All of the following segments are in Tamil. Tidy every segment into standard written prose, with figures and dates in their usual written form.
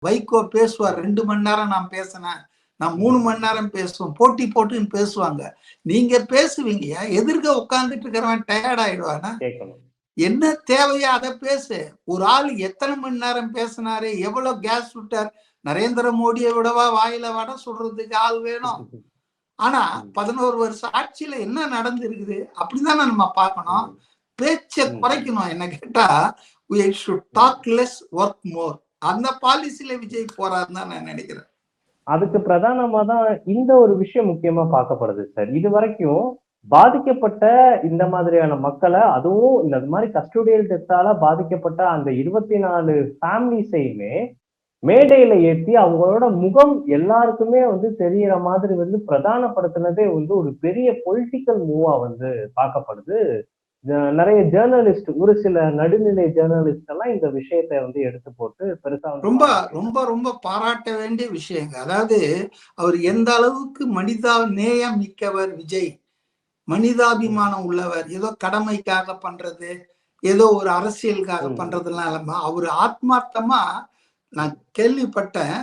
வைகோ பேசுவார், 2 மணி நேரம் நான் பேசினேன், நான் 3 மணி நேரம் பேசுவோம், போட்டி போட்டுன்னு பேசுவாங்க. நீங்க பேசுவீங்க, எதிர்க்க உட்கார்ந்துட்டு இருக்கிறவன் டயர்ட் ஆயிடுவானா? என்ன தேவையோ அதை பேசு. ஒரு ஆள் எத்தனை மணி நேரம் பேசினாரு, எவ்வளவு கேஸ் விட்டார்? நரேந்திர மோடியை விடவா வாயில வடை சுடுறதுக்கு ஆள் வேணும்? ஆனா 11 வருஷம் ஆட்சியில என்ன நடந்து இருக்குது அப்படிதான் நம்ம பார்க்கணும். பேச்சை குறைக்கணும். என்ன கேட்டா we should talk less, work more. அந்த பாலிசில விஜய் போறாருன்னு தான் நான் நினைக்கிறேன். அதுக்கு பிரதானமா தான் இந்த ஒரு விஷயம் முக்கியமா பார்க்கப்படுது சார். இது வரைக்கும் பாதிக்கப்பட்ட இந்த மாதிரியான மக்களை, அதுவும் இந்த மாதிரி கஸ்டோடியல் டெத்தால பாதிக்கப்பட்ட அந்த 24 ஃபேமிலிஸையுமே மேடையில ஏற்றி அவங்களோட முகம் எல்லாருக்குமே தெரியற மாதிரி பிரதானப்படுத்தினதே ஒரு பெரிய பொலிட்டிக்கல் மூவா பார்க்கப்படுது. நிறைய ஜேர்னலிஸ்ட், ஒரு சில நடுநிலை ஜேர்னலிஸ்ட் எல்லாம் இந்த விஷயத்தை எடுத்து போட்டு பெருசா ரொம்ப ரொம்ப ரொம்ப பாராட்ட வேண்டிய விஷயங்க. அதாவது அவர் எந்த அளவுக்கு மனிதா நேயம் மிக்கவர் விஜய், மனிதாபிமானம் உள்ளவர். ஏதோ கடமைக்காக பண்றது, ஏதோ ஒரு அரசியலுக்காக பண்றதுலாம் இல்லாம அவர் ஆத்மார்த்தமா, நான் கேள்விப்பட்டேன்.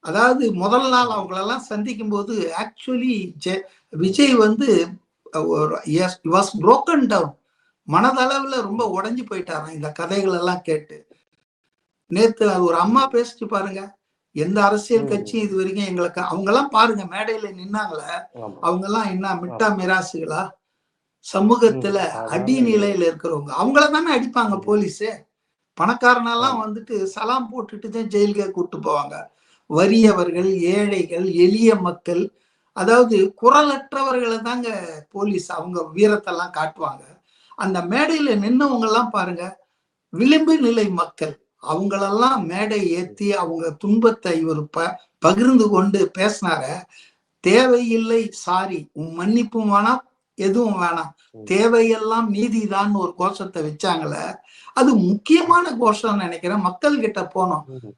அதாவது முதல் நாள் அவங்களெல்லாம் சந்திக்கும் போது actually Vijay was broken down, மனதளவுல ரொம்ப உடைஞ்சு போயிட்டாராம் இந்த கதைகள் எல்லாம் கேட்டு. நேத்து அது ஒரு அம்மா பேசிட்டு பாருங்க, எந்த அரசியல் கட்சியும் இது வரைக்கும் எங்களுக்கு, அவங்க எல்லாம் பாருங்க மேடையில நின்னாங்கள, அவங்க எல்லாம் என்ன மிட்டா மிராசுகளா? சமூகத்துல அடிநிலையில இருக்கிறவங்க அவங்களதானே அடிப்பாங்க போலீஸு. பணக்காரனெல்லாம் சலாம் போட்டுட்டு தான் ஜெயிலுக்கே கூட்டு போவாங்க. வறியவர்கள், ஏழைகள், எளிய மக்கள், அதாவது குரலற்றவர்களை தாங்க போலீஸ் அவங்க வீரத்தெல்லாம் காட்டுவாங்க. அந்த மேடையில நின்னவங்க எல்லாம் பாருங்க, விளிம்பு நிலை மக்கள். அவங்களெல்லாம் மேடை ஏத்தி அவங்க துன்பத்தை இவர் பகிர்ந்து கொண்டு பேசினார. தேவையில்லை, சாரி, உன் மன்னிப்பும் வேணாம், எதுவும் வேணாம், தேவையெல்லாம் நீதிதான் ஒரு கோஷத்தை வச்சாங்கள. அது முக்கியமான கோஷம் நினைக்கிறேன். மக்கள் கிட்ட போனோம்.